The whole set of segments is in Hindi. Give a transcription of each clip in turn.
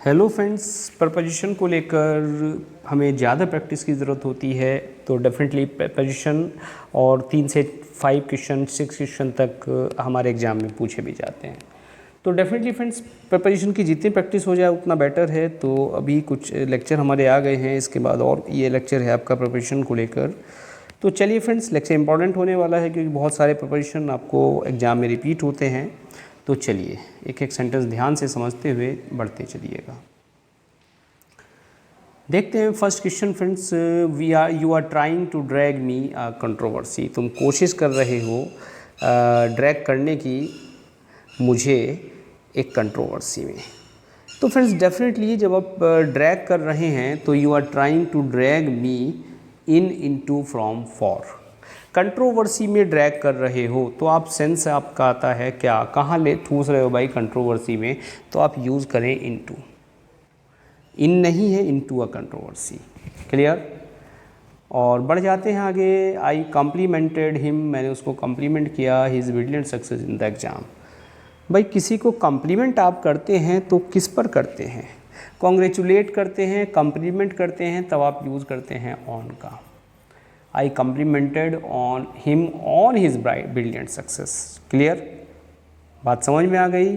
हेलो फ्रेंड्स, प्रपोजिशन को लेकर हमें ज़्यादा प्रैक्टिस की ज़रूरत होती है। तो डेफिनेटली प्रपोजिशन और 3 से 5 क्वेश्चन 6 क्वेश्चन तक हमारे एग्ज़ाम में पूछे भी जाते हैं। तो डेफिनेटली फ्रेंड्स, प्रपोजिशन की जितनी प्रैक्टिस हो जाए उतना बेटर है। तो अभी कुछ लेक्चर हमारे आ गए हैं, इसके बाद और ये लेक्चर है आपका प्रपोजिशन को लेकर। तो चलिए फ्रेंड्स, लेक्चर इंपॉर्टेंट होने वाला है क्योंकि बहुत सारे प्रपोजिशन आपको एग्ज़ाम में रिपीट होते हैं। तो चलिए एक एक सेंटेंस ध्यान से समझते हुए बढ़ते चलिएगा। देखते हैं first question friends. You are trying to drag me a controversy. तुम कोशिश कर रहे हो ड्रैग करने की मुझे एक कंट्रोवर्सी में। तो फ्रेंड्स डेफिनेटली जब आप ड्रैग कर रहे हैं तो you are trying to drag me into from for. Controversy में ड्रैग कर रहे हो तो आप सेंस आपका आता है क्या, कहाँ ले ठूस रहे हो भाई कंट्रोवर्सी में, तो आप यूज़ करें इनटू। इन नहीं है, इनटू अ कंट्रोवर्सी। क्लियर। और बढ़ जाते हैं आगे। आई कॉम्प्लीमेंटेड हिम, मैंने उसको कॉम्प्लीमेंट किया he is brilliant success in the exam. भाई किसी को कॉम्प्लीमेंट आप करते हैं तो किस पर करते हैं? कॉन्ग्रेचुलेट करते हैं, कॉम्प्लीमेंट करते हैं, तब आप यूज़ करते हैं ऑन का। I complimented on him on his brilliant success. Clear, बात समझ में आ गई।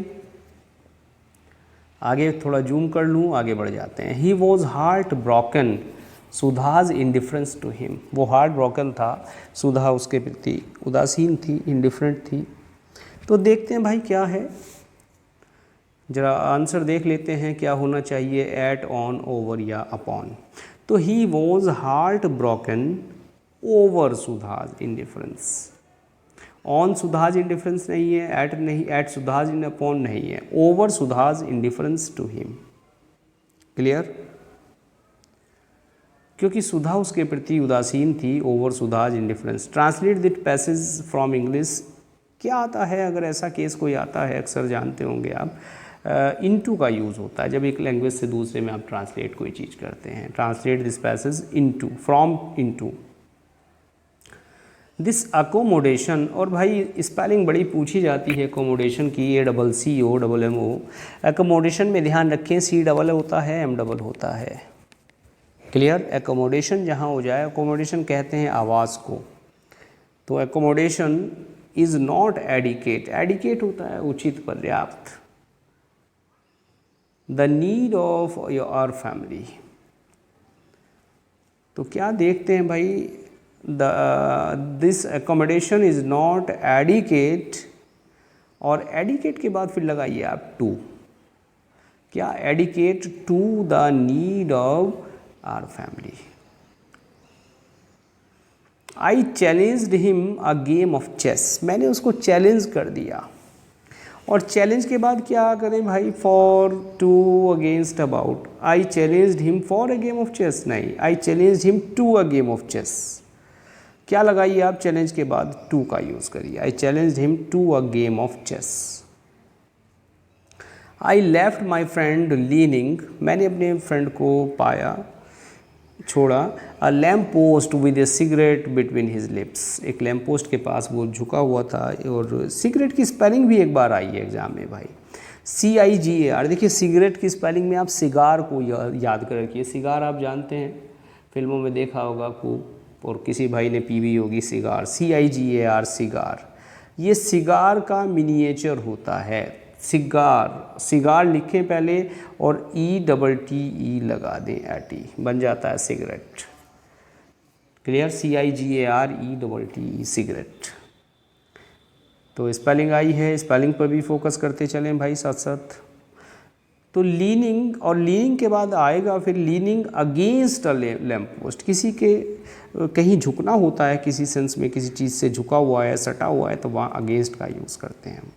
आगे थोड़ा जूम कर लूँ, आगे बढ़ जाते हैं। He was heart broken Sudha's indifference to him. वो हार्ट ब्रोकन था, सुधा उसके प्रति उदासीन थी, इंडिफरेंट थी। तो देखते हैं भाई क्या है, जरा आंसर देख लेते हैं क्या होना चाहिए। एट, ऑन, ओवर या अपॉन। तो ही was heart broken over Sudha's indifference. On Sudha's indifference नहीं है, एट नहीं, एट सुधाज इन अपॉन नहीं है, over Sudha's indifference to him. Clear. क्योंकि सुधा उसके प्रति उदासीन थी, over Sudha's indifference. Translate this passage from English. क्या आता है अगर ऐसा केस कोई आता है, अक्सर जानते होंगे आप, इनटू का यूज़ होता है जब एक लैंग्वेज से दूसरे में आप ट्रांसलेट कोई चीज़ करते हैं। Translate this passage into, from into. This accommodation, और भाई स्पेलिंग बड़ी पूछी जाती है अकोमोडेशन की, ACCOMMO। अकोमोडेशन में ध्यान रखें, C डबल होता है, M डबल होता है। क्लियर। एकोमोडेशन जहाँ हो जाए, अकोमोडेशन कहते हैं आवास को। तो accommodation is not adequate, adequate होता है उचित, पर्याप्त। The need of your family. तो क्या देखते हैं भाई, this accommodation is not adequate, और एडिकेट के बाद फिर लगाइए आप टू। क्या? Adequate to the need of our family. I challenged him a game of chess. मैंने उसको चैलेंज कर दिया, और चैलेंज के बाद क्या करें भाई, for, to, against, about. I challenged him for a game of chess नहीं, I challenged him to a game of chess. क्या लगाइए आप चैलेंज के बाद, टू का यूज़ करिए। I challenged him to a game of chess. I left my friend leaning, मैंने अपने फ्रेंड को पाया, छोड़ा, a lamp post with a cigarette between his lips. एक लैम्प पोस्ट के पास वो झुका हुआ था। और सिगरेट की स्पेलिंग भी एक बार आई है एग्जाम में भाई, CIGAR। देखिए सिगरेट की स्पेलिंग में आप सिगार को याद कर रखिए। सिगार आप जानते हैं, फिल्मों में देखा होगा खूब, और किसी भाई ने पी भी होगी सिगार। CIGAR, cigar. ये सिगार का मिनिएचर होता है। सिगार, सिगार लिखें पहले और ETTE लगा दें, AT बन जाता है सिगरेट। क्लियर। CIGARETTE, cigarette. तो स्पेलिंग आई है, स्पेलिंग पर भी फोकस करते चलें भाई साथ साथ। तो लीनिंग, और लीनिंग के बाद आएगा फिर leaning against a lamp post. किसी के कहीं झुकना होता है, किसी सेंस में किसी चीज़ से झुका हुआ है, सटा हुआ है, तो वहाँ अगेंस्ट का यूज़ करते हैं हम।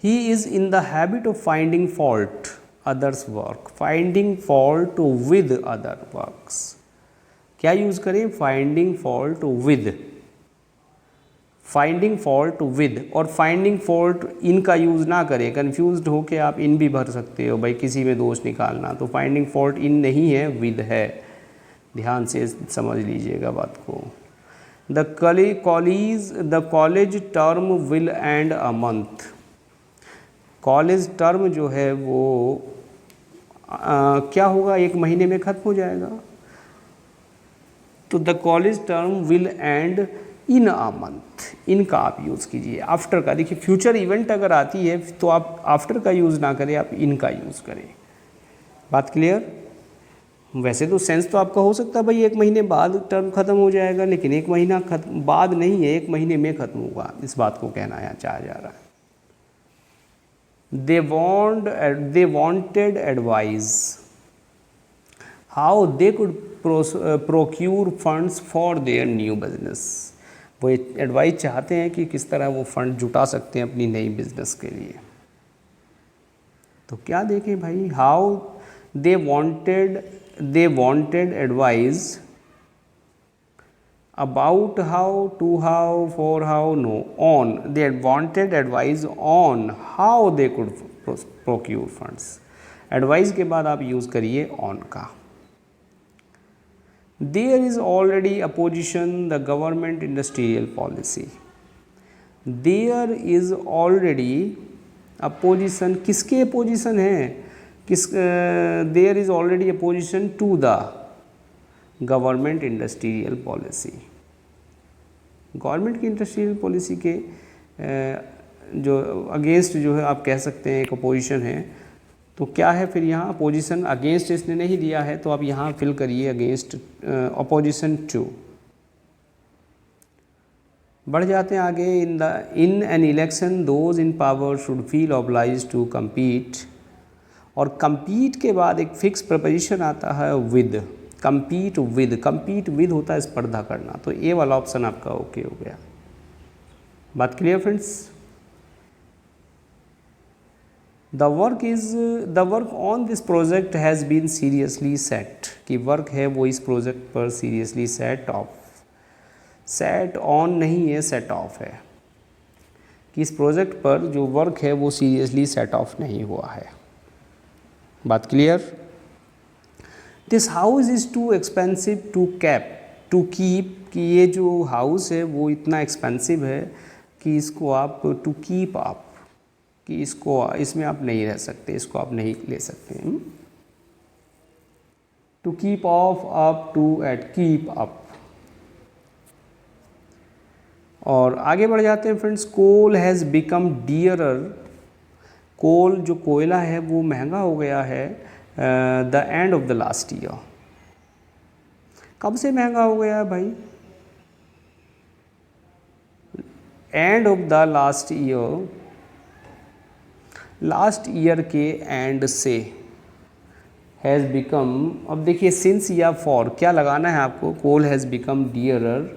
He is in the habit of finding fault others work, finding fault with other works। क्या यूज़ करें, finding fault with, finding fault with। और finding fault इन का यूज़ ना करें, कन्फ्यूज्ड हो के आप इन भी भर सकते हो भाई, किसी में दोष निकालना। तो finding fault इन नहीं है, with है। ध्यान से समझ लीजिएगा बात को। The college term will end a month। College term जो है वो क्या होगा, 1 महीने में ख़त्म हो जाएगा। तो the college term will end in a month, in का आप यूज़ कीजिए। आफ्टर का देखिए, फ्यूचर इवेंट अगर आती है तो आप आफ्टर का यूज़ ना करें, आप इन का यूज़ करें। बात क्लियर? वैसे तो सेंस तो आपका हो सकता है भाई 1 महीने बाद टर्म ख़त्म हो जाएगा, लेकिन 1 महीना बाद नहीं है, 1 महीने में ख़त्म होगा, इस बात को कहना यहाँ चाहा जा रहा है। they wanted advice how they could procure funds for their new business। वो एडवाइस चाहते हैं कि किस तरह वो फंड जुटा सकते हैं अपनी नई बिजनेस के लिए। तो क्या देखें भाई, how they wanted advice about how, to how, for how, no, on, they wanted advice on how they could procure funds। Advice के बाद आप यूज़ करिए on का। There is already opposition the government industrial policy। There is already opposition, किसके अपोजिशन है, there is already opposition to the government industrial policy. Government की इंडस्ट्रियल पॉलिसी के जो अगेंस्ट जो है आप कह सकते हैं एक अपोजिशन है। तो क्या है फिर यहाँ अपोजिशन, अगेंस्ट इसने नहीं दिया है तो आप यहाँ फिल करिए अगेंस्ट, अपोजिशन टू। बढ़ जाते हैं आगे, in an election those in power should feel oblige to compete. और कम्पीट के बाद एक फिक्स प्रपोजिशन आता है विद, कम्पीट विद होता है स्पर्धा करना। तो ये वाला ऑप्शन आपका ओके हो गया। बात clear friends? The work on this project has been seriously set, कि वर्क है वो इस प्रोजेक्ट पर सीरियसली सेट ऑन नहीं है, सेट ऑफ है, कि इस प्रोजेक्ट पर जो वर्क है वो सीरियसली सेट ऑफ नहीं हुआ है। बात clear? This house is too expensive to keep, कि ये जो हाउस है वो इतना एक्सपेंसिव है कि इसको आप टू कीप आप, कि इसको इसमें आप नहीं रह सकते, इसको आप नहीं ले सकते। To keep off up, to at keep up. और आगे बढ़ जाते हैं friends, coal has become dearer, coal जो कोयला है वो महंगा हो गया है the end of the last year. कब से महंगा हो गया है भाई? End of the last year, last year के एंड से। हैज़ बिकम, अब देखिए सिंस या फॉर क्या लगाना है आपको, कोल हैज़ बिकम डियरर।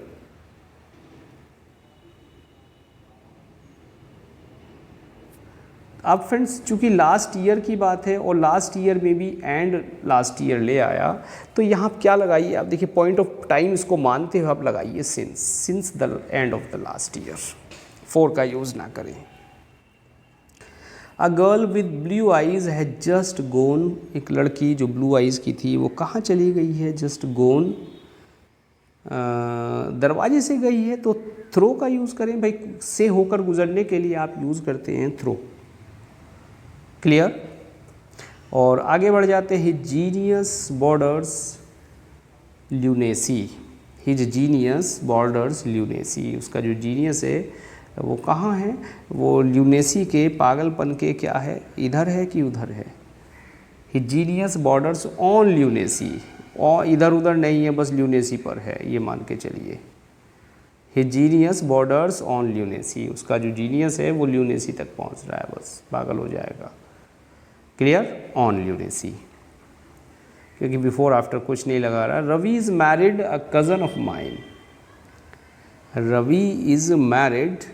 अब फ्रेंड्स चूँकि लास्ट ईयर की बात है और लास्ट ईयर में भी एंड लास्ट ईयर ले आया, तो यहाँ क्या लगाइए आप, देखिए पॉइंट ऑफ टाइम इसको मानते हुए आप लगाइए since the end of the last year. For का यूज़ ना करें। A girl with blue eyes है जस्ट गोन, एक लड़की जो ब्लू आइज़ की थी वो कहाँ चली गई है, जस्ट गोन, दरवाजे से गई है। तो थ्रो का यूज़ करें भाई, से होकर गुजरने के लिए आप यूज़ करते हैं थ्रो। क्लियर? और आगे बढ़ जाते हैं, genius borders lunacy, his genius borders lunacy, उसका जो जीनियस है वो कहाँ है, वो ल्यूनेसी के पागलपन के क्या है, इधर है कि उधर है। His genius borders on lunacy, और इधर उधर नहीं है, बस ल्यूनेसी पर है, ये मान के चलिए। His genius borders on lunacy, उसका जो जीनियस है वो ल्यूनेसी तक पहुंच रहा है, बस पागल हो जाएगा। क्लियर? ऑन ल्यूनेसी, क्योंकि बिफोर आफ्टर कुछ नहीं लगा रहा। Ravi is married a cousin of mine, Ravi is married.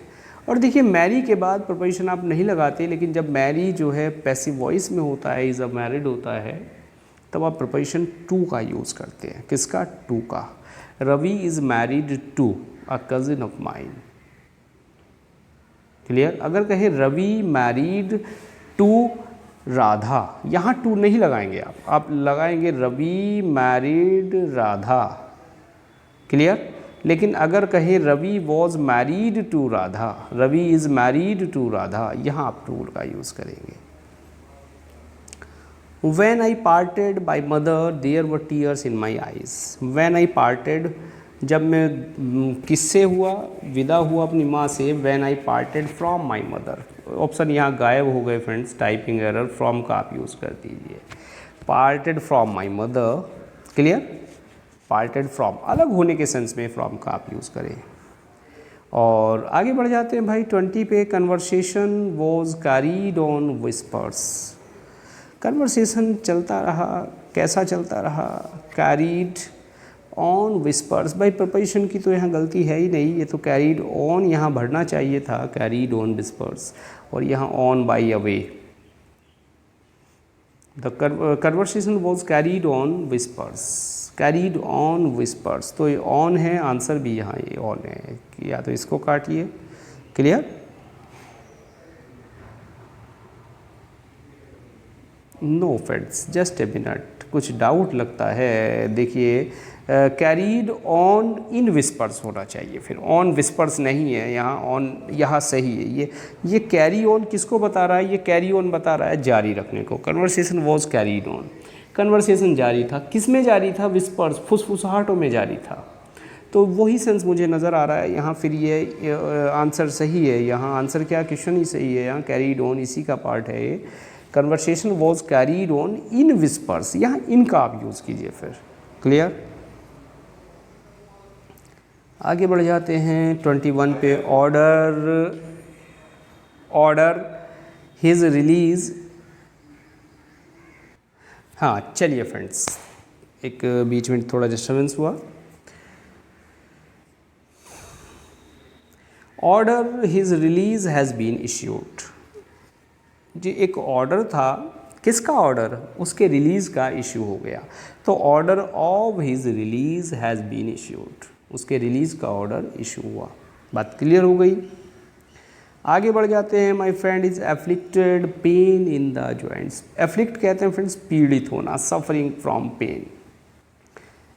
और देखिए मैरी के बाद प्रपोजिशन आप नहीं लगाते, लेकिन जब मैरी जो है पैसिव वॉइस में होता है, इज़ अ मैरिड होता है, तब आप प्रपोजिशन टू का यूज़ करते हैं। किसका? टू का। Ravi is married to a cousin of mine. Clear? अगर कहें रवि मैरिड टू राधा, यहाँ टू नहीं लगाएंगे आप लगाएंगे रवि मैरिड राधा। क्लियर? लेकिन अगर कहें Ravi was married to Radha, Ravi is married to Radha, यहाँ आप टू का यूज़ करेंगे। When I parted by mother, there were tears in my eyes. When I parted, जब मैं किससे हुआ, विदा हुआ अपनी माँ से। When I parted from my mother, option यहाँ गायब हो गए फ्रेंड्स, टाइपिंग एरर, फ्रॉम का आप यूज़ कर दीजिए। Parted from my mother, clear. Parted from अलग होने के सेंस में फ्रॉम का आप यूज़ करें। और आगे बढ़ जाते हैं भाई 20 पे। Conversation was carried on whispers, conversation चलता रहा, कैसा चलता रहा, कैरीड ऑन विस्पर्स। भाई प्रपोजिशन की तो यहाँ गलती है ही नहीं, ये तो कैरीड ऑन यहाँ भरना चाहिए था, कैरीड ऑन विस्पर्स, और यहाँ on by away. The conversation was carried on whispers, carried on whispers, तो ये ऑन है, आंसर भी यहाँ ये ऑन है, या तो इसको काटिए। Clear. No friends, just a minute, कुछ डाउट लगता है। देखिए कैरीड ऑन इन विस्पर्स होना चाहिए, फिर ऑन विस्पर्स नहीं है यहाँ, ऑन यहाँ सही है। ये कैरी ऑन किसको बता रहा है, ये कैरी ऑन बता रहा है जारी रखने को। Conversation was carried on, conversation जारी था, किस में जारी था, विस्पर्स, फुसफुसाहटों में जारी था। तो वही सेंस मुझे नज़र आ रहा है यहाँ, फिर ये आंसर सही है। यहाँ आंसर क्या, क्वेश्चन ही सही है, यहाँ कैरीड ऑन इसी का पार्ट है ये। Conversation was carried on in whispers, यहाँ इन का आप यूज़ कीजिए फिर। क्लियर। आगे बढ़ जाते हैं 21 पे। Order his release. हाँ चलिए फ्रेंड्स, एक बीच में थोड़ा डिस्टर्बेंस हुआ। Order his release has been issued, जी एक ऑर्डर था, किसका ऑर्डर, उसके रिलीज़ का इशू हो गया। तो order of his release has been issued, उसके रिलीज़ का ऑर्डर इशू हुआ। बात क्लियर हो गई। आगे बढ़ जाते हैं। My friend is afflicted pain in the joints. Afflict कहते हैं फ्रेंड्स पीड़ित होना, सफरिंग फ्रॉम पेन।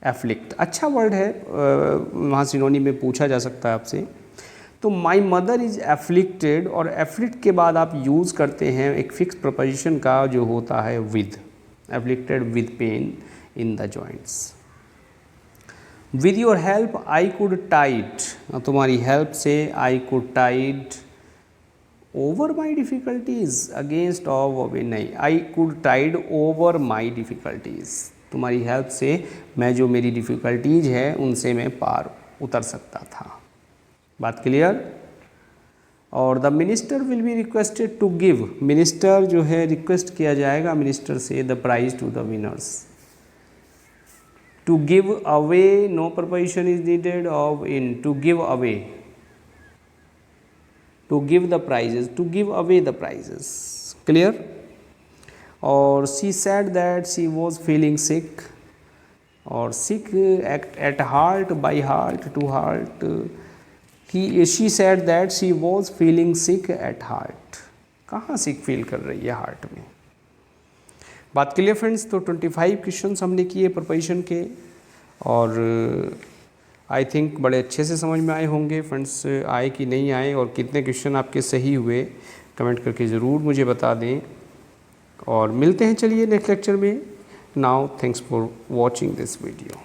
एफ्लिक्ट अच्छा वर्ड है, वहाँ सिनोनिम में पूछा जा सकता है आपसे। तो माई मदर इज़ एफ्लिक्टेड, और एफ्लिक्ट के बाद आप यूज़ करते हैं एक फिक्स प्रपोजिशन का जो होता है with. Afflicted with pain in the joints. With your help I could tide, तुम्हारी हेल्प से I could tide over my difficulties against of way, नहीं, I could tide over my difficulties, तुम्हारी हेल्प से मैं जो मेरी डिफ़िकल्टीज़ है उनसे मैं पार उतर सकता था। बात क्लियर। और the minister will be requested to give, minister जो है रिक्वेस्ट किया जाएगा मिनिस्टर से the prize to the winners. To give away, no proposition is needed of in, to give away, to give the prizes, to give away the prizes. Clear. और she said that she was feeling sick, और sick at heart, by heart, to heart. She said that she was feeling sick at heart, कहाँ सिक फील कर रही है, हार्ट में। बात क्लियर फ्रेंड्स। तो 25 क्वेश्चंस हमने किए प्रपोजिशन के, और आई थिंक बड़े अच्छे से समझ में आए होंगे फ्रेंड्स। आए कि नहीं आए, और कितने क्वेश्चन आपके सही हुए कमेंट करके ज़रूर मुझे बता दें। और मिलते हैं चलिए नेक्स्ट लेक्चर में। Now thanks for watching this video.